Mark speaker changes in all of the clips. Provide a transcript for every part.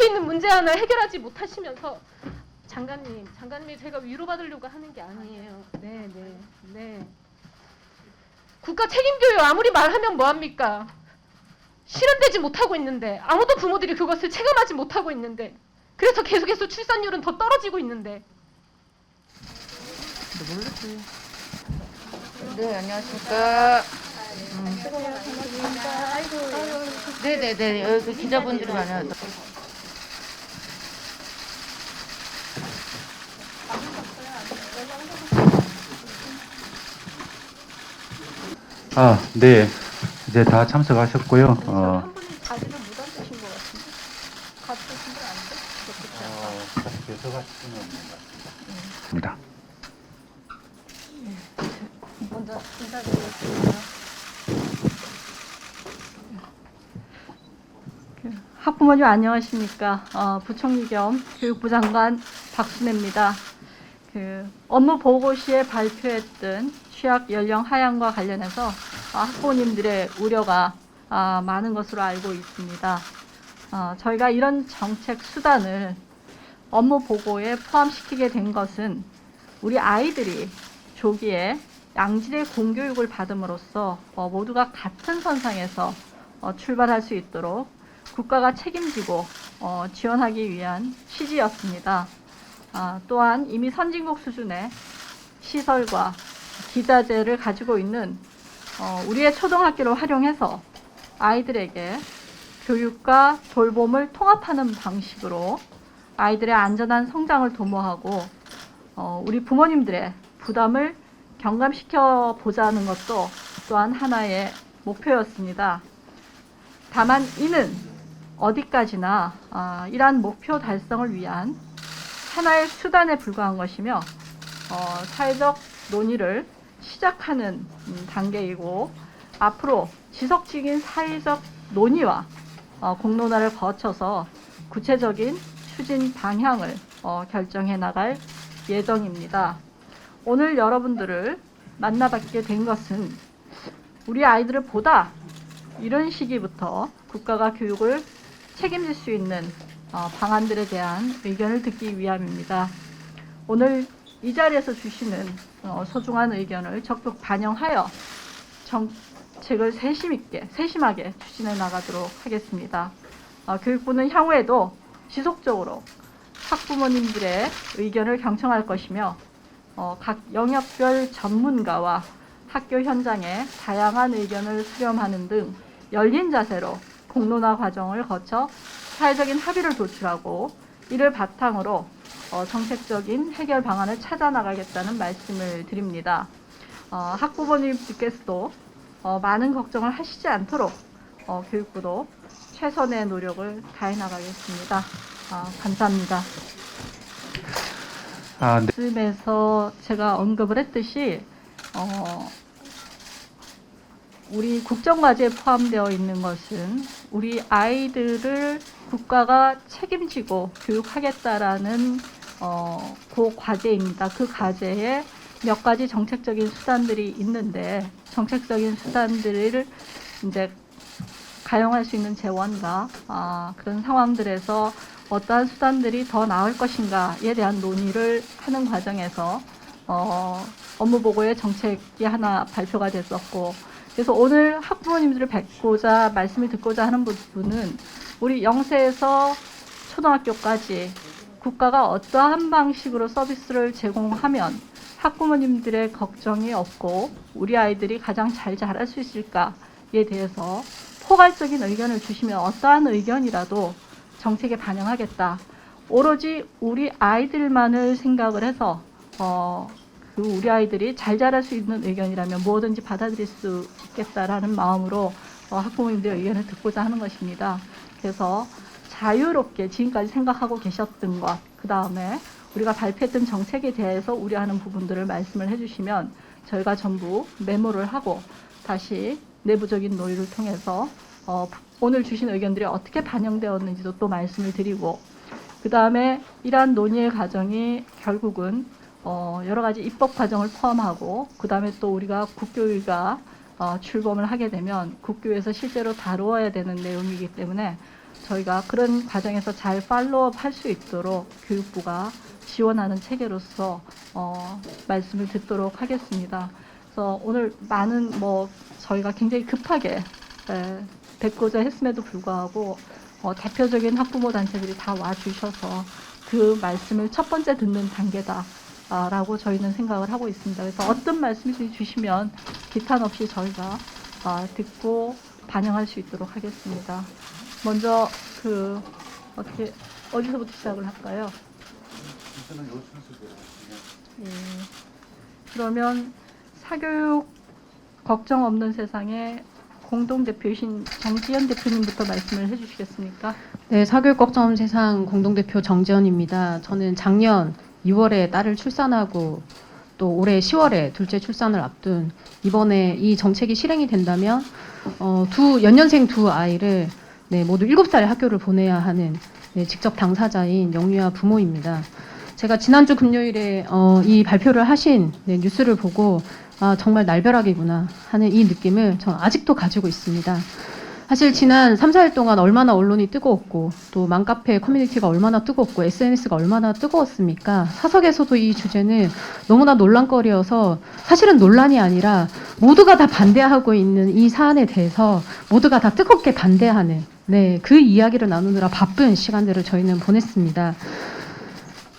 Speaker 1: 있는 문제 하나 해결하지 못하시면서 장관님이 제가 위로받으려고 하는 게 아니에요. 네. 국가 책임교육 아무리 말하면 뭐합니까? 실현되지 못하고 있는데 아무도 부모들이 그것을 체감하지 못하고 있는데 그래서 계속해서 출산율은 더 떨어지고 있는데.
Speaker 2: 네, 안녕하십니까. 네네네, 여기 기자분들이 많아요.
Speaker 3: 네. 이제 다 참석하셨고요.
Speaker 1: 한 분이 자리를 못 앉으신 것 같은데. 같이 오신 분 아닌데?
Speaker 3: 계속 하시는 것 같습니다.
Speaker 1: 먼저 인사드리겠습니다.
Speaker 4: 학부모님 안녕하십니까. 부총리 겸 교육부 장관 박순애입니다. 업무 보고 시에 발표했던 취약 연령 하향과 관련해서 학부모님들의 우려가 많은 것으로 알고 있습니다. 저희가 이런 정책 수단을 업무 보고에 포함시키게 된 것은 우리 아이들이 조기에 양질의 공교육을 받음으로써 모두가 같은 선상에서 출발할 수 있도록 국가가 책임지고 지원하기 위한 취지였습니다. 또한 이미 선진국 수준의 시설과 기자재를 가지고 있는 우리의 초등학교를 활용해서 아이들에게 교육과 돌봄을 통합하는 방식으로 아이들의 안전한 성장을 도모하고 우리 부모님들의 부담을 경감시켜 보자는 것도 또한 하나의 목표였습니다. 다만 이는 어디까지나 이러한 목표 달성을 위한 하나의 수단에 불과한 것이며 사회적 논의를 시작하는 단계이고 앞으로 지속적인 사회적 논의와 공론화를 거쳐서 구체적인 추진 방향을 결정해 나갈 예정입니다. 오늘 여러분들을 만나뵙게 된 것은 우리 아이들을 보다 이런 시기부터 국가가 교육을 책임질 수 있는 방안들에 대한 의견을 듣기 위함입니다. 오늘 이 자리에서 주시는 소중한 의견을 적극 반영하여 정책을 세심하게 추진해 나가도록 하겠습니다. 교육부는 향후에도 지속적으로 학부모님들의 의견을 경청할 것이며 각 영역별 전문가와 학교 현장의 다양한 의견을 수렴하는 등 열린 자세로 공론화 과정을 거쳐 사회적인 합의를 도출하고 이를 바탕으로 정책적인 해결 방안을 찾아 나가겠다는 말씀을 드립니다. 학부모님들께서도 많은 걱정을 하시지 않도록 교육부도 최선의 노력을 다해 나가겠습니다. 감사합니다. 말씀에서 제가 언급을 했듯이 우리 국정과제에 포함되어 있는 것은 우리 아이들을 국가가 책임지고 교육하겠다라는 그 과제입니다. 그 과제에 몇 가지 정책적인 수단들이 있는데 정책적인 수단들을 이제 가용할 수 있는 재원과 그런 상황들에서 어떠한 수단들이 더 나을 것인가에 대한 논의를 하는 과정에서 업무 보고의 정책이 하나 발표가 됐었고 그래서 오늘 학부모님들을 뵙고자 말씀을 듣고자 하는 부분은 우리 0세에서 초등학교까지 국가가 어떠한 방식으로 서비스를 제공하면 학부모님들의 걱정이 없고 우리 아이들이 가장 잘 자랄 수 있을까에 대해서 포괄적인 의견을 주시면 어떠한 의견이라도 정책에 반영하겠다. 오로지 우리 아이들만을 생각을 해서 우리 아이들이 잘 자랄 수 있는 의견이라면 뭐든지 받아들일 수 있겠다라는 마음으로 학부모님들의 의견을 듣고자 하는 것입니다. 그래서 자유롭게 지금까지 생각하고 계셨던 것, 그 다음에 우리가 발표했던 정책에 대해서 우려하는 부분들을 말씀을 해주시면 저희가 전부 메모를 하고 다시 내부적인 논의를 통해서 오늘 주신 의견들이 어떻게 반영되었는지도 또 말씀을 드리고 그 다음에 이러한 논의의 과정이 결국은 여러 가지 입법 과정을 포함하고 그 다음에 또 우리가 국교위가 출범을 하게 되면 국교에서 실제로 다루어야 되는 내용이기 때문에 저희가 그런 과정에서 잘 팔로우업 할 수 있도록 교육부가 지원하는 체계로서 말씀을 듣도록 하겠습니다. 그래서 오늘 많은 저희가 굉장히 급하게 뵙고자 했음에도 불구하고 대표적인 학부모 단체들이 다 와주셔서 그 말씀을 첫 번째 듣는 단계다라고 저희는 생각을 하고 있습니다. 그래서 어떤 말씀을 주시면 기탄 없이 저희가 듣고 반영할 수 있도록 하겠습니다. 먼저 어디서부터 시작을 할까요? 예. 그러면 사교육 걱정 없는 세상에 공동대표이신 정지연 대표님부터 말씀을 해주시겠습니까?
Speaker 5: 네, 사교육 걱정 없는 세상 공동대표 정지연입니다. 저는 작년 2월에 딸을 출산하고 또 올해 10월에 둘째 출산을 앞둔 이번에 이 정책이 실행이 된다면 연년생 두 아이를 모두 7살 학교를 보내야 하는 직접 당사자인 영유아 부모입니다. 제가 지난주 금요일에 이 발표를 하신 뉴스를 보고 정말 날벼락이구나 하는 이 느낌을 전 아직도 가지고 있습니다. 사실 지난 3, 4일 동안 얼마나 언론이 뜨거웠고 또 맘카페 커뮤니티가 얼마나 뜨거웠고 SNS가 얼마나 뜨거웠습니까? 사석에서도 이 주제는 너무나 논란거리여서 사실은 논란이 아니라 모두가 다 반대하고 있는 이 사안에 대해서 모두가 다 뜨겁게 반대하는 그 이야기를 나누느라 바쁜 시간들을 저희는 보냈습니다.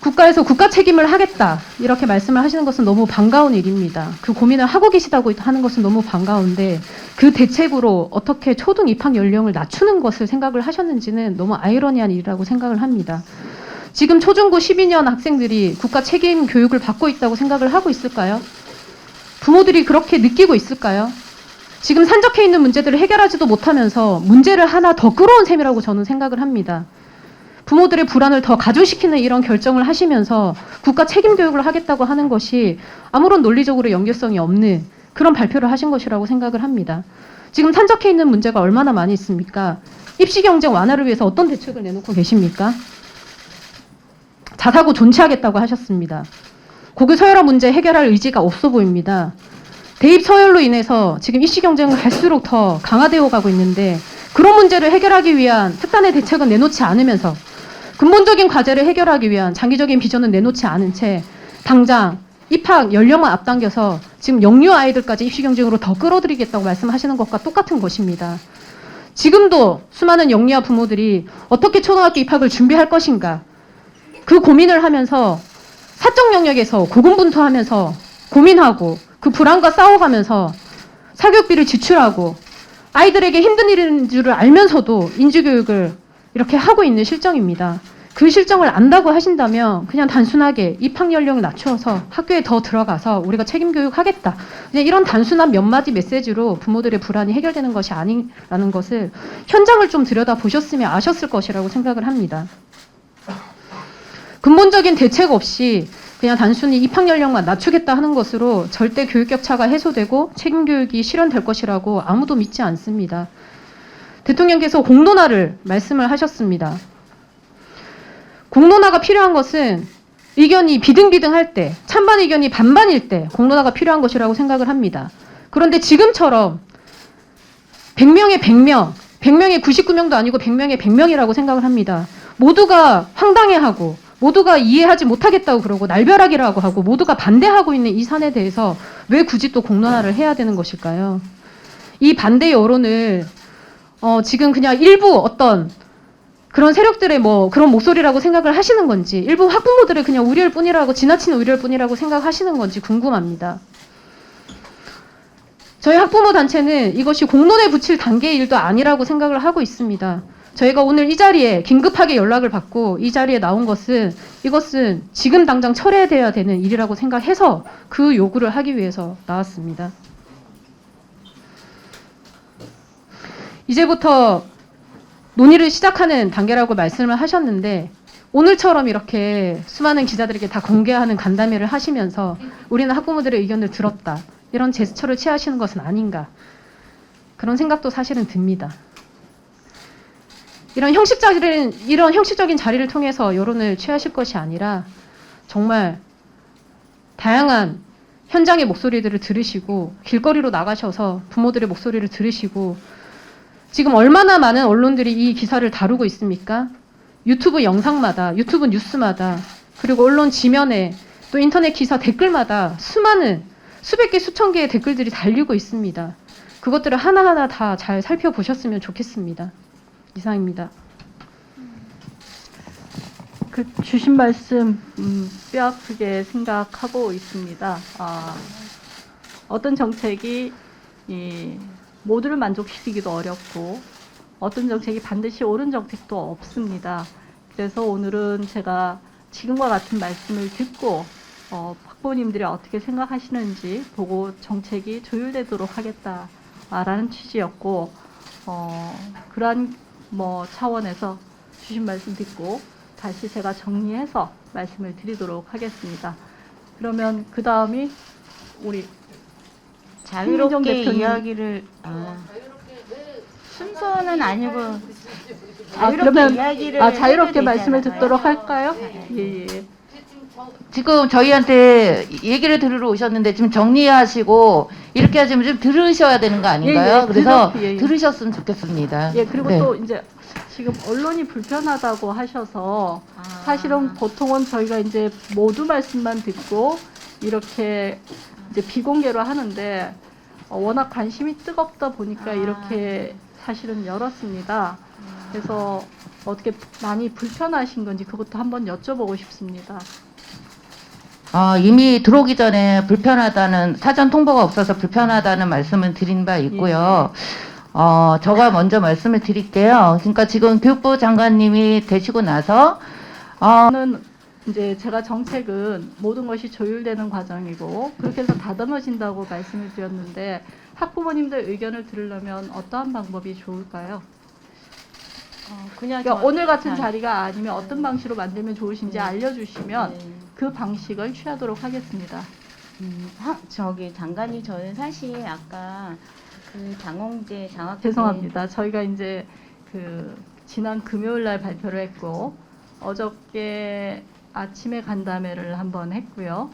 Speaker 5: 국가에서 국가 책임을 하겠다 이렇게 말씀을 하시는 것은 너무 반가운 일입니다. 그 고민을 하고 계시다고 하는 것은 너무 반가운데 그 대책으로 어떻게 초등 입학 연령을 낮추는 것을 생각을 하셨는지는 너무 아이러니한 일이라고 생각을 합니다. 지금 초중고 12년 학생들이 국가 책임 교육을 받고 있다고 생각을 하고 있을까요? 부모들이 그렇게 느끼고 있을까요? 지금 산적해 있는 문제들을 해결하지도 못하면서 문제를 하나 더 끌어온 셈이라고 저는 생각을 합니다. 부모들의 불안을 더 가중시키는 이런 결정을 하시면서 국가 책임 교육을 하겠다고 하는 것이 아무런 논리적으로 연결성이 없는 그런 발표를 하신 것이라고 생각을 합니다. 지금 산적해 있는 문제가 얼마나 많이 있습니까? 입시 경쟁 완화를 위해서 어떤 대책을 내놓고 계십니까? 자사고 존치하겠다고 하셨습니다. 고교 서열화 문제 해결할 의지가 없어 보입니다. 대입 서열로 인해서 지금 입시 경쟁은 갈수록 더 강화되어 가고 있는데 그런 문제를 해결하기 위한 특단의 대책은 내놓지 않으면서 근본적인 과제를 해결하기 위한 장기적인 비전은 내놓지 않은 채 당장 입학 연령만 앞당겨서 지금 영유 아이들까지 입시 경쟁으로 더 끌어들이겠다고 말씀하시는 것과 똑같은 것입니다. 지금도 수많은 영유아 부모들이 어떻게 초등학교 입학을 준비할 것인가 그 고민을 하면서 사적 영역에서 고군분투하면서 고민하고 그 불안과 싸워가면서 사교육비를 지출하고 아이들에게 힘든 일인 줄을 알면서도 인지교육을 이렇게 하고 있는 실정입니다. 그 실정을 안다고 하신다면 그냥 단순하게 입학 연령을 낮추어서 학교에 더 들어가서 우리가 책임교육 하겠다. 그냥 이런 단순한 몇 마디 메시지로 부모들의 불안이 해결되는 것이 아니라는 것을 현장을 좀 들여다보셨으면 아셨을 것이라고 생각을 합니다. 근본적인 대책 없이 그냥 단순히 입학 연령만 낮추겠다 하는 것으로 절대 교육 격차가 해소되고 책임교육이 실현될 것이라고 아무도 믿지 않습니다. 대통령께서 공론화를 말씀을 하셨습니다. 공론화가 필요한 것은 의견이 비등비등할 때, 찬반 의견이 반반일 때 공론화가 필요한 것이라고 생각을 합니다. 그런데 지금처럼 100명에 100명, 100명에 99명도 아니고 100명에 100명이라고 생각을 합니다. 모두가 황당해하고 모두가 이해하지 못하겠다고 그러고 날벼락이라고 하고 모두가 반대하고 있는 이 사안에 대해서 왜 굳이 또 공론화를 해야 되는 것일까요? 이 반대 여론을 지금 그냥 일부 어떤 그런 세력들의 그런 목소리라고 생각을 하시는 건지 일부 학부모들의 그냥 우려일 뿐이라고 지나치는 우려일 뿐이라고 생각하시는 건지 궁금합니다. 저희 학부모 단체는 이것이 공론에 붙일 단계의 일도 아니라고 생각을 하고 있습니다. 저희가 오늘 이 자리에 긴급하게 연락을 받고 이 자리에 나온 것은 이것은 지금 당장 철회돼야 되는 일이라고 생각해서 그 요구를 하기 위해서 나왔습니다. 이제부터 논의를 시작하는 단계라고 말씀을 하셨는데 오늘처럼 이렇게 수많은 기자들에게 다 공개하는 간담회를 하시면서 우리는 학부모들의 의견을 들었다. 이런 제스처를 취하시는 것은 아닌가. 그런 생각도 사실은 듭니다. 이런 형식적인 자리를 통해서 여론을 취하실 것이 아니라 정말 다양한 현장의 목소리들을 들으시고 길거리로 나가셔서 부모들의 목소리를 들으시고 지금 얼마나 많은 언론들이 이 기사를 다루고 있습니까? 유튜브 영상마다, 유튜브 뉴스마다, 그리고 언론 지면에 또 인터넷 기사 댓글마다 수많은 수백 개, 수천 개의 댓글들이 달리고 있습니다. 그것들을 하나하나 다 잘 살펴보셨으면 좋겠습니다. 이상입니다.
Speaker 4: 그 주신 말씀 뼈아프게 생각하고 있습니다. 어떤 정책이 모두를 만족시키기도 어렵고 어떤 정책이 반드시 옳은 정책도 없습니다. 그래서 오늘은 제가 지금과 같은 말씀을 듣고 학부모님들이 어떻게 생각하시는지 보고 정책이 조율되도록 하겠다라는 취지였고 그러한 차원에서 주신 말씀 듣고 다시 제가 정리해서 말씀을 드리도록 하겠습니다. 그러면 그 다음이 우리
Speaker 6: 자유롭게
Speaker 4: 대표님.
Speaker 6: 이야기를 순서는 아니고
Speaker 4: 그러면
Speaker 6: 이야기를
Speaker 4: 자유롭게
Speaker 6: 해도
Speaker 4: 말씀을
Speaker 6: 되잖아요.
Speaker 4: 듣도록 할까요? 예.
Speaker 2: 지금 저희한테 얘기를 들으러 오셨는데 지금 정리하시고 이렇게 하시면 좀 들으셔야 되는 거 아닌가요?
Speaker 4: 예,
Speaker 2: 그래서
Speaker 4: 예.
Speaker 2: 들으셨으면 좋겠습니다.
Speaker 4: 예, 그리고
Speaker 2: 네.
Speaker 4: 또 이제 지금 언론이 불편하다고 하셔서 사실은 보통은 저희가 이제 모두 말씀만 듣고 이렇게 이제 비공개로 하는데 워낙 관심이 뜨겁다 보니까 이렇게 사실은 열었습니다. 그래서 어떻게 많이 불편하신 건지 그것도 한번 여쭤보고 싶습니다.
Speaker 2: 이미 들어오기 전에 불편하다는 사전 통보가 없어서 불편하다는 말씀을 드린 바 있고요. 제가 먼저 말씀을 드릴게요. 그러니까 지금 교육부 장관님이 되시고 나서
Speaker 4: 저는 이제 제가 정책은 모든 것이 조율되는 과정이고 그렇게 해서 다듬어진다고 말씀을 드렸는데 학부모님들 의견을 들으려면 어떠한 방법이 좋을까요? 그러니까 오늘 같은 자리가 아니면 어떤 방식으로 만들면 좋으신지 알려주시면 그 방식을 취하도록 하겠습니다.
Speaker 6: 장관님 저는 사실 아까 그 장홍재 장학
Speaker 4: 죄송합니다. 저희가 이제 그 지난 금요일 날 발표를 했고 어저께 아침에 간담회를 한번 했고요.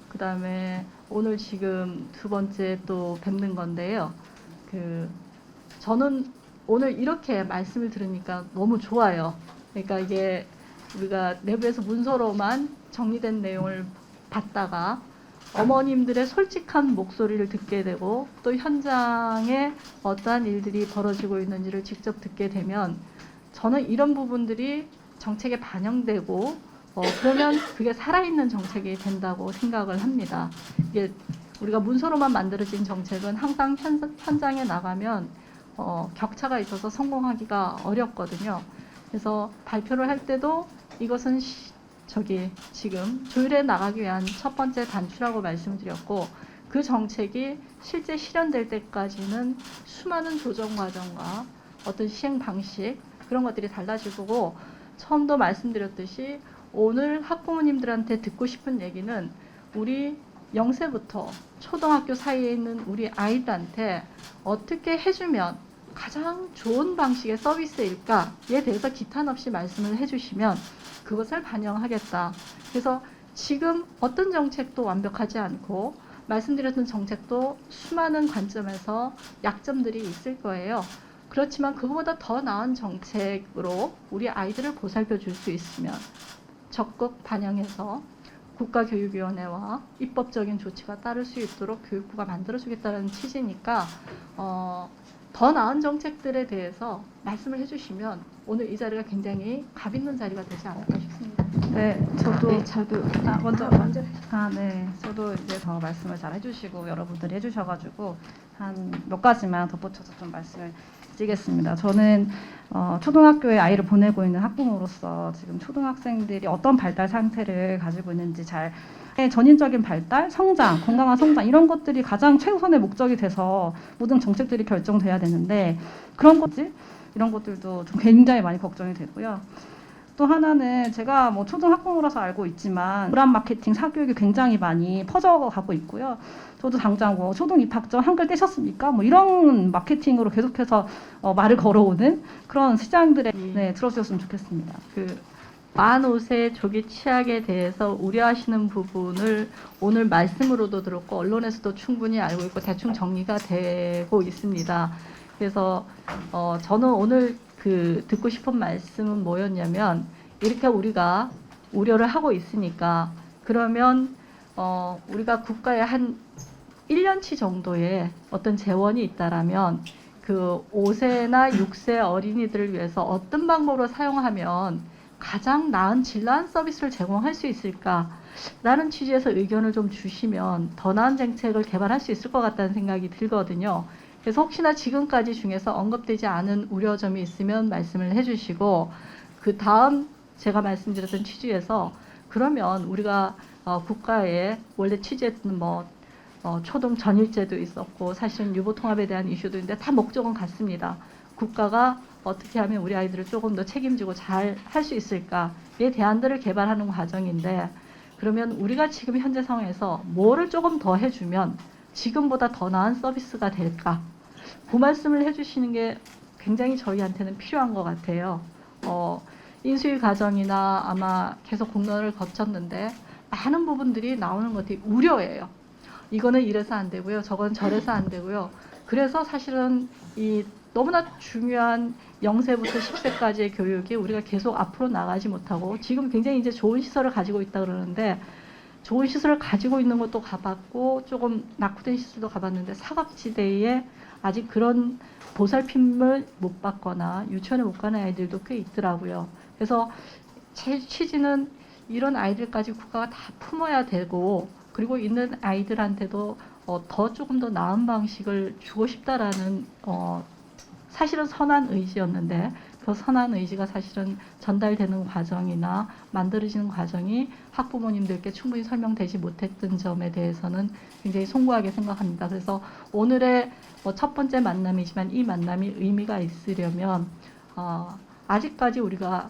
Speaker 4: 그 다음에 오늘 지금 두 번째 또 뵙는 건데요. 저는 오늘 이렇게 말씀을 들으니까 너무 좋아요. 그러니까 이게 우리가 내부에서 문서로만 정리된 내용을 받다가 어머님들의 솔직한 목소리를 듣게 되고 또 현장에 어떠한 일들이 벌어지고 있는지를 직접 듣게 되면 저는 이런 부분들이 정책에 반영되고 그러면 그게 살아있는 정책이 된다고 생각을 합니다. 이게 우리가 문서로만 만들어진 정책은 항상 현장에 나가면 격차가 있어서 성공하기가 어렵거든요. 그래서 발표를 할 때도 이것은 지금 조율해 나가기 위한 첫 번째 단추라고 말씀드렸고 그 정책이 실제 실현될 때까지는 수많은 조정 과정과 어떤 시행 방식 그런 것들이 달라질 거고 처음도 말씀드렸듯이 오늘 학부모님들한테 듣고 싶은 얘기는 우리 0세부터 초등학교 사이에 있는 우리 아이들한테 어떻게 해주면 가장 좋은 방식의 서비스일까에 대해서 기탄 없이 말씀을 해주시면 그것을 반영하겠다. 그래서 지금 어떤 정책도 완벽하지 않고 말씀드렸던 정책도 수많은 관점에서 약점들이 있을 거예요. 그렇지만 그거보다 더 나은 정책으로 우리 아이들을 보살펴 줄 수 있으면 적극 반영해서 국가교육위원회와 입법적인 조치가 따를 수 있도록 교육부가 만들어주겠다는 취지니까 더 나은 정책들에 대해서 말씀을 해주시면 오늘 이 자리가 굉장히 값 있는 자리가 되지 않을까 싶습니다.
Speaker 7: 네, 저도
Speaker 4: 먼저
Speaker 7: 저도 이제 더 말씀을 잘 해주시고 여러분들이 해주셔가지고 한 몇 가지만 덧붙여서 좀 말씀을 드리겠습니다. 저는 초등학교에 아이를 보내고 있는 학부모로서 지금 초등학생들이 어떤 발달 상태를 가지고 있는지 잘 전인적인 발달, 성장, 건강한 성장 이런 것들이 가장 최우선의 목적이 돼서 모든 정책들이 결정돼야 되는데 그런 것들 이런 것들도 좀 굉장히 많이 걱정이 되고요. 또 하나는 제가 초등학부모라서 알고 있지만 브랜드 마케팅 사교육이 굉장히 많이 퍼져가고 있고요. 저도 당장 초등 입학전 한글 떼셨습니까? 이런 마케팅으로 계속해서 말을 걸어오는 그런 시장들에 들어주셨으면 좋겠습니다.
Speaker 4: 만 5세 조기 취약에 대해서 우려하시는 부분을 오늘 말씀으로도 들었고 언론에서도 충분히 알고 있고 대충 정리가 되고 있습니다. 그래서 저는 오늘 그 듣고 싶은 말씀은 뭐였냐면, 이렇게 우리가 우려를 하고 있으니까 그러면 우리가 국가에 한 1년치 정도의 어떤 재원이 있다라면 그 5세나 6세 어린이들을 위해서 어떤 방법으로 사용하면 가장 나은 질 나은 서비스를 제공할 수 있을까라는 취지에서 의견을 좀 주시면 더 나은 정책을 개발할 수 있을 것 같다는 생각이 들거든요. 그래서 혹시나 지금까지 중에서 언급되지 않은 우려점이 있으면 말씀을 해주시고, 그 다음 제가 말씀드렸던 취지에서 그러면 우리가 국가에 원래 취지했던 초등 전일제도 있었고 사실은 유보 통합에 대한 이슈도 있는데 다 목적은 같습니다. 국가가 어떻게 하면 우리 아이들을 조금 더 책임지고 잘 할 수 있을까에 대안들을 개발하는 과정인데, 그러면 우리가 지금 현재 상황에서 뭐를 조금 더 해주면 지금보다 더 나은 서비스가 될까? 그 말씀을 해주시는 게 굉장히 저희한테는 필요한 것 같아요. 인수위 과정이나 아마 계속 공론을 거쳤는데 많은 부분들이 나오는 것들이 우려예요. 이거는 이래서 안 되고요. 저건 저래서 안 되고요. 그래서 사실은 이 너무나 중요한 0세부터 10세까지의 교육이 우리가 계속 앞으로 나가지 못하고, 지금 굉장히 이제 좋은 시설을 가지고 있다 그러는데, 좋은 시설을 가지고 있는 것도 가봤고 조금 낙후된 시설도 가봤는데 사각지대에 아직 그런 보살핌을 못 받거나 유치원에 못 가는 아이들도 꽤 있더라고요. 그래서 제 취지는 이런 아이들까지 국가가 다 품어야 되고, 그리고 있는 아이들한테도 더 조금 더 나은 방식을 주고 싶다라는 사실은 선한 의지였는데, 그 선한 의지가 사실은 전달되는 과정이나 만들어지는 과정이 학부모님들께 충분히 설명되지 못했던 점에 대해서는 굉장히 송구하게 생각합니다. 그래서 오늘의 첫 번째 만남이지만 이 만남이 의미가 있으려면 아직까지 우리가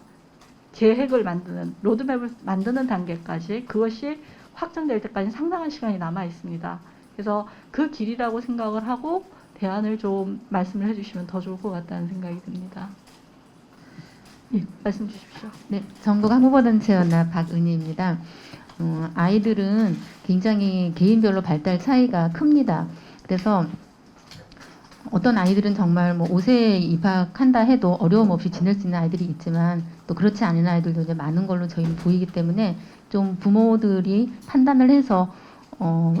Speaker 4: 계획을 만드는, 로드맵을 만드는 단계까지, 그것이 확정될 때까지 상당한 시간이 남아 있습니다. 그래서 그 길이라고 생각을 하고 대안을 좀 말씀을 해주시면 더 좋을 것 같다는 생각이 듭니다. 예, 말씀 주십시오.
Speaker 2: 네, 전국 학부모단체연합 박은희입니다. 아이들은 굉장히 개인별로 발달 차이가 큽니다. 그래서 어떤 아이들은 정말 5세에 입학한다 해도 어려움 없이 지낼 수 있는 아이들이 있지만, 또 그렇지 않은 아이들도 이제 많은 걸로 저희는 보이기 때문에 좀 부모들이 판단을 해서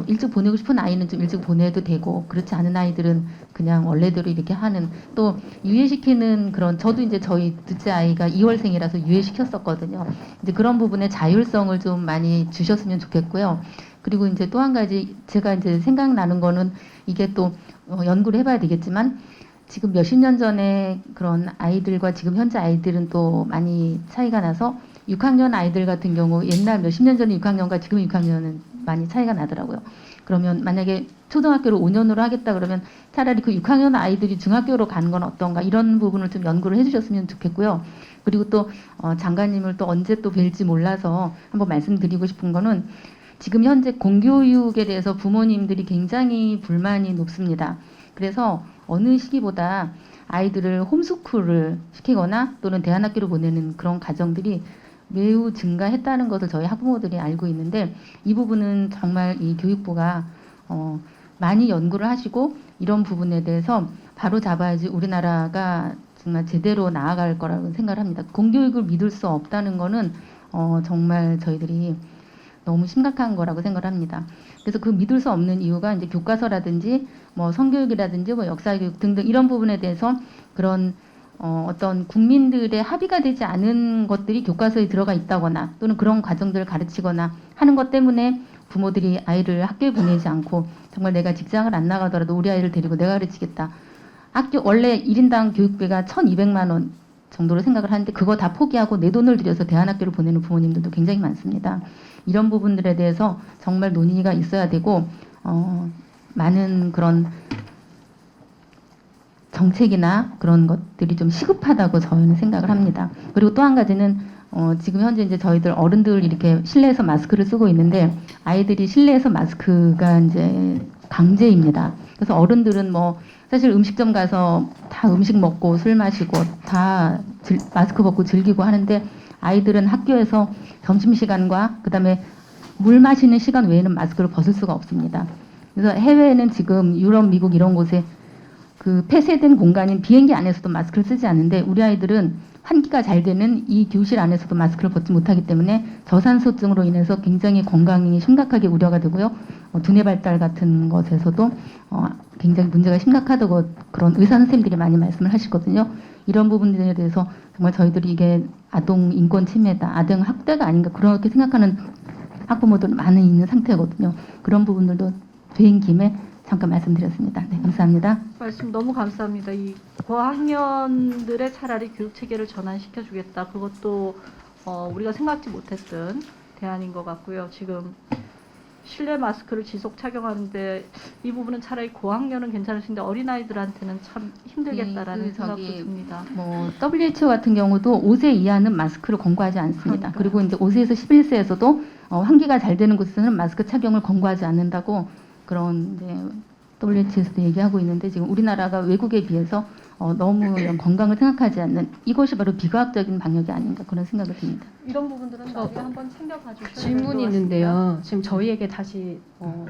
Speaker 2: 일찍 보내고 싶은 아이는 좀 일찍 보내도 되고, 그렇지 않은 아이들은 그냥 원래대로 이렇게 하는, 또 유예시키는 그런, 저도 이제 저희 둘째 아이가 2월생이라서 유예시켰었거든요. 이제 그런 부분에 자율성을 좀 많이 주셨으면 좋겠고요. 그리고 이제 또 한 가지 제가 이제 생각나는 거는, 이게 또 연구를 해봐야 되겠지만, 지금 몇십 년 전에 그런 아이들과 지금 현재 아이들은 또 많이 차이가 나서 6학년 아이들 같은 경우 옛날 몇십 년 전에 6학년과 지금 6학년은 많이 차이가 나더라고요. 그러면 만약에 초등학교를 5년으로 하겠다 그러면 차라리 그 6학년 아이들이 중학교로 가는 건 어떤가, 이런 부분을 좀 연구를 해주셨으면 좋겠고요. 그리고 또 장관님을 또 언제 또 뵐지 몰라서 한번 말씀드리고 싶은 거는, 지금 현재 공교육에 대해서 부모님들이 굉장히 불만이 높습니다. 그래서 어느 시기보다 아이들을 홈스쿨을 시키거나 또는 대안학교로 보내는 그런 가정들이 매우 증가했다는 것을 저희 학부모들이 알고 있는데, 이 부분은 정말 이 교육부가 많이 연구를 하시고 이런 부분에 대해서 바로 잡아야지 우리나라가 정말 제대로 나아갈 거라고 생각을 합니다. 공교육을 믿을 수 없다는 거는 정말 저희들이 너무 심각한 거라고 생각을 합니다. 그래서 그 믿을 수 없는 이유가 이제 교과서라든지 성교육이라든지 역사교육 등등 이런 부분에 대해서 그런 어떤 국민들의 합의가 되지 않은 것들이 교과서에 들어가 있다거나, 또는 그런 과정들을 가르치거나 하는 것 때문에 부모들이 아이를 학교에 보내지 않고, 정말 내가 직장을 안 나가더라도 우리 아이를 데리고 내가 가르치겠다. 학교 원래 1인당 교육비가 1,200만 원 정도로 생각을 하는데 그거 다 포기하고 내 돈을 들여서 대안학교를 보내는 부모님들도 굉장히 많습니다. 이런 부분들에 대해서 정말 논의가 있어야 되고, 많은 그런 정책이나 그런 것들이 좀 시급하다고 저희는 생각을 합니다. 그리고 또 한 가지는 지금 현재 이제 저희들 어른들 이렇게 실내에서 마스크를 쓰고 있는데, 아이들이 실내에서 마스크가 이제 강제입니다. 그래서 어른들은 사실 음식점 가서 다 음식 먹고 술 마시고 다 마스크 벗고 즐기고 하는데, 아이들은 학교에서 점심시간과 그다음에 물 마시는 시간 외에는 마스크를 벗을 수가 없습니다. 그래서 해외에는 지금 유럽, 미국 이런 곳에
Speaker 8: 그 폐쇄된 공간인 비행기 안에서도 마스크를 쓰지 않는데 우리 아이들은 환기가 잘 되는 이 교실 안에서도 마스크를 벗지 못하기 때문에 저산소증으로 인해서 굉장히 건강이 심각하게 우려가 되고요. 두뇌 발달 같은 것에서도 굉장히 문제가 심각하다고 그런 의사 선생님들이 많이 말씀을 하시거든요. 이런 부분들에 대해서 정말 저희들이 이게 아동 인권 침해다, 아동 학대가 아닌가 그렇게 생각하는 학부모들 많이 있는 상태거든요. 그런 부분들도 된 김에 잠깐 말씀드렸습니다. 네, 감사합니다.
Speaker 4: 말씀 너무 감사합니다. 이 고학년들의 차라리 교육 체계를 전환시켜 주겠다. 그것도 우리가 생각지 못했던 대안인 것 같고요. 지금 실내 마스크를 지속 착용하는데 이 부분은 차라리 고학년은 괜찮을 수 있는데 어린아이들한테는 참 힘들겠다라는
Speaker 8: 네, 그
Speaker 4: 생각도
Speaker 8: 저기
Speaker 4: 듭니다.
Speaker 8: 뭐 WHO 같은 경우도 5세 이하는 마스크를 권고하지 않습니다.
Speaker 4: 그러니까요.
Speaker 8: 그리고 이제 5세에서 11세에서도 환기가 잘 되는 곳에서는 마스크 착용을 권고하지 않는다고 그런 이제 WHO에서도 얘기하고 있는데 지금 우리나라가 외국에 비해서 너무 이런 건강을 생각하지 않는 이것이 바로 비과학적인 방역이 아닌가 그런 생각이 듭니다.
Speaker 4: 이런 부분들은 나중에 한번 챙겨봐 주셔야 될것
Speaker 5: 질문이
Speaker 4: 같습니다.
Speaker 5: 있는데요. 지금 저희에게 다시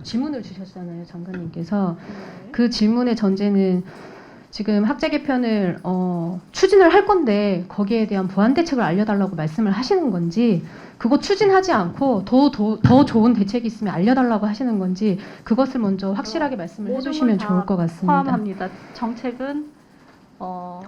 Speaker 5: 질문을 주셨잖아요, 장관님께서.
Speaker 4: 네.
Speaker 5: 그 질문의 전제는 지금 학제 개편을 추진을 할 건데 거기에 대한 보완 대책을 알려달라고 말씀을 하시는 건지, 그거 추진하지 않고 더 좋은 대책이 있으면 알려달라고 하시는 건지, 그것을 먼저 확실하게 말씀을
Speaker 4: 모든
Speaker 5: 해주시면
Speaker 4: 걸 다
Speaker 5: 좋을 것 같습니다.
Speaker 4: 포함합니다. 정책은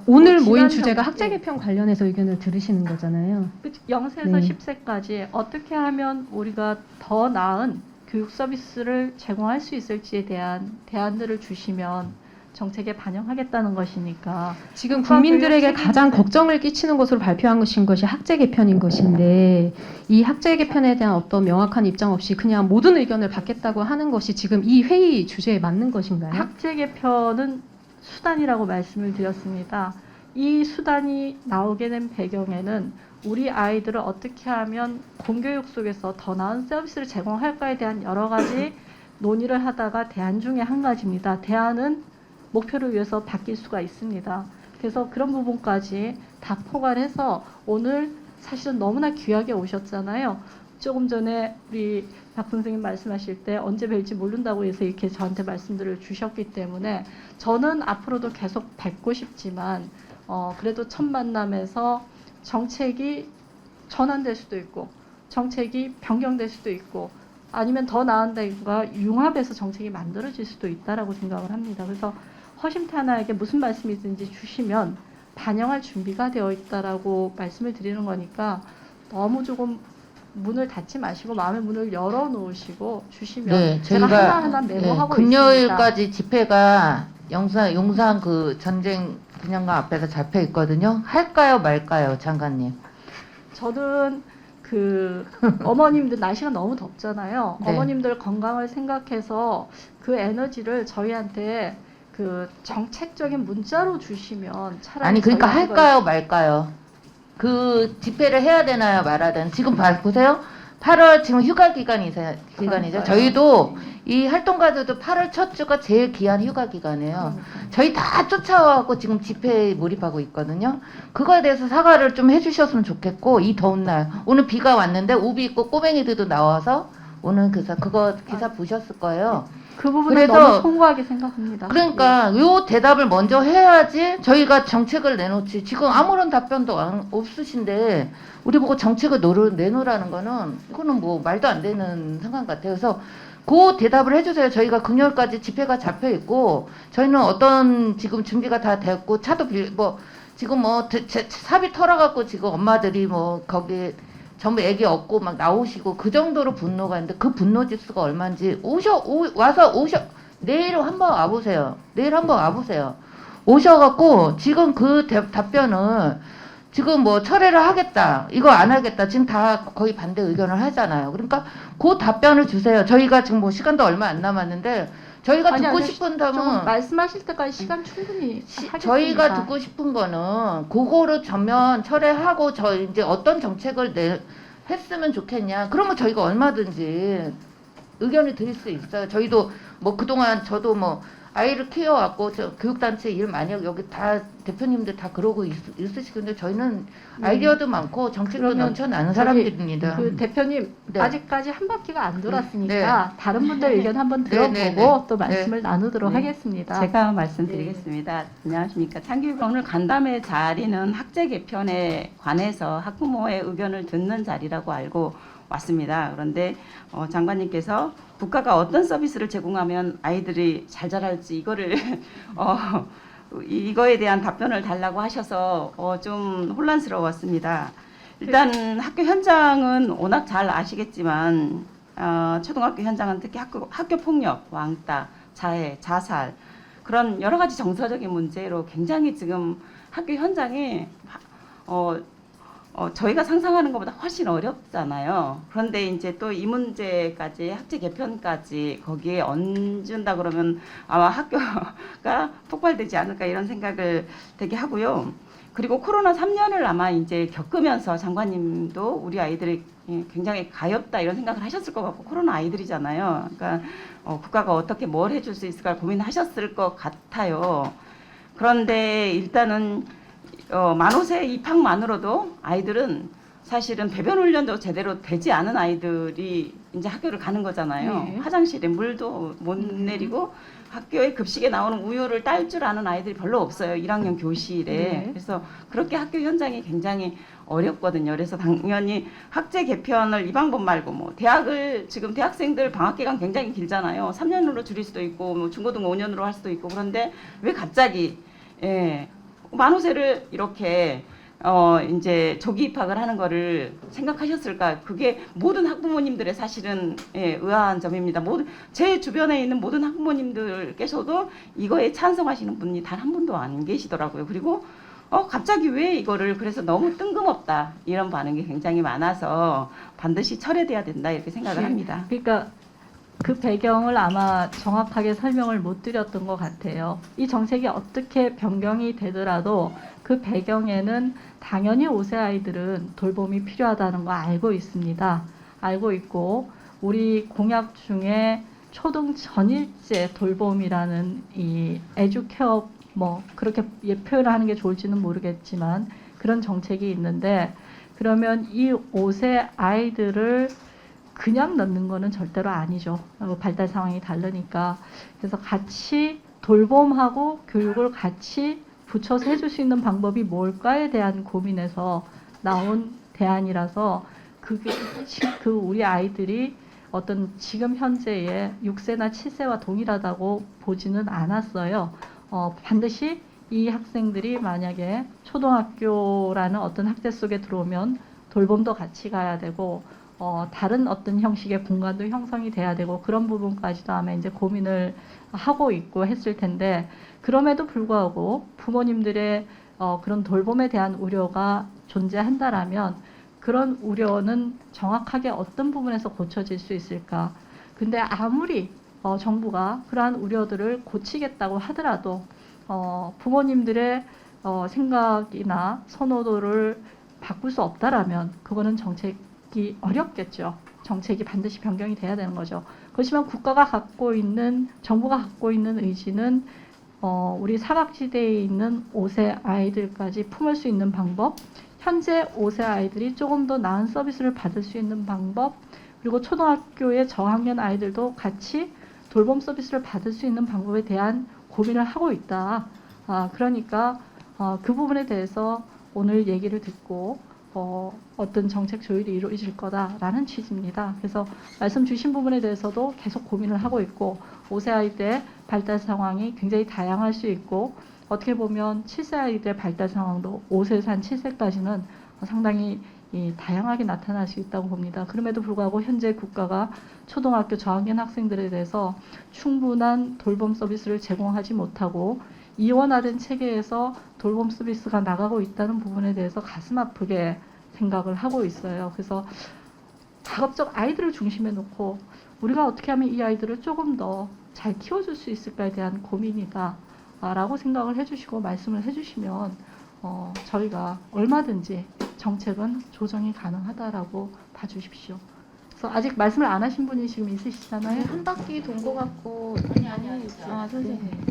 Speaker 5: 오늘
Speaker 4: 지난
Speaker 5: 모인 주제가
Speaker 4: 정부-
Speaker 5: 학제 개편 관련해서 의견을 들으시는 거잖아요.
Speaker 4: 0세에서
Speaker 5: 네.
Speaker 4: 10세까지 어떻게 하면 우리가 더 나은 교육 서비스를 제공할 수 있을지에 대한 대안들을 주시면 정책에 반영하겠다는 것이니까
Speaker 5: 지금
Speaker 4: 국가
Speaker 5: 국민들에게
Speaker 4: 교육 책임자-
Speaker 5: 가장 걱정을 끼치는 것으로 발표한 것인 것이 학제 개편인 것인데, 이 학제 개편에 대한 어떤 명확한 입장 없이 그냥 모든 의견을 받겠다고 하는 것이 지금 이 회의 주제에 맞는 것인가요?
Speaker 4: 학제 개편은 수단이라고 말씀을 드렸습니다. 이 수단이 나오게 된 배경에는 우리 아이들을 어떻게 하면 공교육 속에서 더 나은 서비스를 제공할까에 대한 여러 가지 논의를 하다가 대안 중에 한 가지입니다. 대안은 목표를 위해서 바뀔 수가 있습니다. 그래서 그런 부분까지 다 포괄해서 오늘 사실은 너무나 귀하게 오셨잖아요. 조금 전에 우리 박 선생님 말씀하실 때 언제 뵐지 모른다고 해서 이렇게 저한테 말씀들을 주셨기 때문에 저는 앞으로도 계속 뵙고 싶지만 그래도 첫 만남에서 정책이 전환될 수도 있고 정책이 변경될 수도 있고 아니면 더 나은 데가 융합해서 정책이 만들어질 수도 있다라고 생각을 합니다. 그래서 허심탄회하게 무슨 말씀이든지 주시면 반영할 준비가 되어 있다라고 말씀을 드리는 거니까 너무 조금 문을 닫지 마시고 마음의 문을 열어 놓으시고 주시면
Speaker 2: 네,
Speaker 4: 제가
Speaker 2: 저희가
Speaker 4: 하나하나 메모하고
Speaker 2: 금요일까지 집회가 용산 그 전쟁 기념관 앞에서 잡혀 있거든요. 할까요, 말까요, 장관님?
Speaker 4: 저는 그 어머님들 날씨가 너무 덥잖아요.
Speaker 2: 네.
Speaker 4: 어머님들 건강을 생각해서 그 에너지를 저희한테 그 정책적인 문자로 주시면 차라리
Speaker 2: 아니 그러니까
Speaker 4: 저희가
Speaker 2: 할까요, 말까요? 그 집회를 해야 되나요, 말아야 되나요? 지금 보세요. 8월 지금 휴가 기간이죠.
Speaker 4: 그러니까요.
Speaker 2: 저희도 이 활동가들도 8월 첫 주가 제일 귀한 휴가 기간이에요. 저희 다 쫓아와갖고 지금 집회에 몰입하고 있거든요. 그거에 대해서 사과를 좀 해주셨으면 좋겠고, 이 더운 날 오늘 비가 왔는데 우비 입고 꼬맹이들도 나와서 오늘 그거 기사 보셨을 거예요.
Speaker 4: 그 부분을
Speaker 2: 그래서-
Speaker 4: 너무 송구하게 생각합니다.
Speaker 2: 그러니까 요 대답을 먼저 해야지 저희가 정책을 내놓지. 지금 아무런 답변도 없으신데 우리 보고 정책을 내놓으라는 거는 그거는 뭐 말도 안 되는 상황 같아요. 그래서 그 대답을 해주세요. 저희가 금요일까지 집회가 잡혀 있고 저희는 어떤 지금 준비가 다 됐고 차도 지금 삽이 털어갖고 지금 엄마들이 거기 전부 애기 업고 막 나오시고 그 정도로 분노가 있는데 그 분노 지수가 얼마인지 와서 내일 한번 와보세요. 내일 한번 와보세요. 오셔갖고 지금 그 답변을 지금 철회를 하겠다, 이거 안 하겠다, 지금 다 거의 반대 의견을 하잖아요. 그러니까 그 답변을 주세요. 저희가 지금 시간도 얼마 안 남았는데 저희가
Speaker 4: 아니,
Speaker 2: 듣고
Speaker 4: 아니,
Speaker 2: 싶은다면
Speaker 4: 좀 말씀하실 때까지 시간 충분히 하겠습니다.
Speaker 2: 저희가 듣고 싶은 거는 그거를 전면 철회하고 이제 어떤 정책을 했으면 좋겠냐. 그러면 저희가 얼마든지 의견을 드릴 수 있어요. 저희도 그동안 저도 아이를 키워왔고 저 교육단체 일 많이 하고 여기 다 대표님들 다 그러고 있으시는데 저희는 아이디어도 많고 정책도
Speaker 4: 그러면
Speaker 2: 넘쳐나는
Speaker 4: 저기
Speaker 2: 사람들입니다.
Speaker 4: 그 대표님
Speaker 2: 네.
Speaker 4: 아직까지 한 바퀴가 안 돌았으니까 다른 분들 의견 한번
Speaker 2: 네,
Speaker 4: 들어보고
Speaker 2: 네, 네.
Speaker 4: 또 말씀을 나누도록
Speaker 6: 네.
Speaker 4: 하겠습니다.
Speaker 6: 제가 말씀드리겠습니다. 안녕하십니까. 참교육 오늘 간담회 자리는 학제 개편에 관해서 학부모의 의견을 듣는 자리라고 알고 왔습니다. 그런데 장관님께서 국가가 어떤 서비스를 제공하면 아이들이 잘 자랄지 이거를 이거에 대한 답변을 달라고 하셔서 좀 혼란스러웠습니다. 일단 학교 현장은 워낙 잘 아시겠지만 초등학교 현장은 특히 학교 폭력, 왕따, 자해, 자살 그런 여러 가지 정서적인 문제로 굉장히 지금 학교 현장에 저희가 상상하는 것보다 훨씬 어렵잖아요. 그런데 이제 또 이 문제까지 학제 개편까지 거기에 얹은다 그러면 아마 학교가 폭발되지 않을까 이런 생각을 되게 하고요. 그리고 코로나 3년을 아마 이제 겪으면서 장관님도 우리 아이들이 굉장히 가엾다 이런 생각을 하셨을 것 같고 코로나 아이들이잖아요. 그러니까 국가가 어떻게 뭘 해줄 수 있을까 고민하셨을 것 같아요. 그런데 일단은 만호세 입학만으로도 아이들은 사실은 배변 훈련도 제대로 되지 않은 아이들이 이제 학교를 가는 거잖아요.
Speaker 4: 네.
Speaker 6: 화장실에 물도 못 내리고 학교에 급식에 나오는 우유를 딸 줄 아는 아이들이 별로 없어요. 1학년 교실에.
Speaker 4: 네.
Speaker 6: 그래서 그렇게 학교 현장이 굉장히 어렵거든요. 그래서 당연히 학제 개편을 이 방법 말고 뭐 대학을 지금 대학생들 방학 기간 굉장히 길잖아요. 3년으로 줄일 수도 있고 뭐 중고등 5년으로 할 수도 있고 그런데 왜 갑자기 만호세를 이렇게 이제 조기 입학을 하는 거를 생각하셨을까? 그게 모든 학부모님들의 사실은 의아한 점입니다. 제 주변에 있는 모든 학부모님들께서도 이거에 찬성하시는 분이 단 한 분도 안 계시더라고요. 그리고 갑자기 왜 이거를 그래서 너무 뜬금없다 이런 반응이 굉장히 많아서 반드시 철회돼야 된다 이렇게 생각을 합니다.
Speaker 4: 그러니까 그 배경을 아마 정확하게 설명을 못 드렸던 것 같아요. 이 정책이 어떻게 변경이 되더라도 그 배경에는 당연히 5세 아이들은 돌봄이 필요하다는 거 알고 있습니다. 알고 있고 우리 공약 중에 초등 전일제 돌봄이라는 이 에듀케어 뭐 그렇게 표현하는 게 좋을지는 모르겠지만 그런 정책이 있는데 그러면 이 5세 아이들을 그냥 넣는 거는 절대로 아니죠. 발달 상황이 다르니까. 그래서 같이 돌봄하고 교육을 같이 붙여서 해줄 수 있는 방법이 뭘까에 대한 고민에서 나온 대안이라서 그게 그 우리 아이들이 어떤 지금 현재의 6세나 7세와 동일하다고 보지는 않았어요. 반드시 이 학생들이 만약에 초등학교라는 어떤 학제 속에 들어오면 돌봄도 같이 가야 되고 다른 어떤 형식의 공간도 형성이 돼야 되고 그런 부분까지도 아마 이제 고민을 하고 있고 했을 텐데 그럼에도 불구하고 부모님들의 그런 돌봄에 대한 우려가 존재한다라면 그런 우려는 정확하게 어떤 부분에서 고쳐질 수 있을까? 근데 아무리 정부가 그러한 우려들을 고치겠다고 하더라도 부모님들의 생각이나 선호도를 바꿀 수 없다라면 그거는 정책이 어렵겠죠. 정책이 반드시 변경이 돼야 되는 거죠. 그렇지만 국가가 갖고 있는 정부가 갖고 있는 의지는 우리 사각지대에 있는 5세 아이들까지 품을 수 있는 방법, 현재 5세 아이들이 조금 더 나은 서비스를 받을 수 있는 방법, 그리고 초등학교의 저학년 아이들도 같이 돌봄 서비스를 받을 수 있는 방법에 대한 고민을 하고 있다. 그러니까 그 부분에 대해서 오늘 얘기를 듣고 어떤 정책 조율이 이루어질 거다라는 취지입니다. 그래서 말씀 주신 부분에 대해서도 계속 고민을 하고 있고 5세 아이들의 발달 상황이 굉장히 다양할 수 있고 어떻게 보면 7세 아이들의 발달 상황도 5세에서 한 7세까지는 상당히 다양하게 나타날 수 있다고 봅니다. 그럼에도 불구하고 현재 국가가 초등학교 저학년 학생들에 대해서 충분한 돌봄 서비스를 제공하지 못하고 이원화된 체계에서 돌봄 서비스가 나가고 있다는 부분에 대해서 가슴 아프게 생각을 하고 있어요. 그래서 가급적 아이들을 중심에 놓고 우리가 어떻게 하면 이 아이들을 조금 더 잘 키워줄 수 있을까에 대한 고민이다 라고 생각을 해주시고 말씀을 해주시면 저희가 얼마든지 정책은 조정이 가능하다라고 봐주십시오. 그래서 아직 말씀을 안 하신 분이 지금 있으시잖아요.
Speaker 1: 한 바퀴 돈 것 같고.
Speaker 2: 아니.
Speaker 1: 아, 선생님.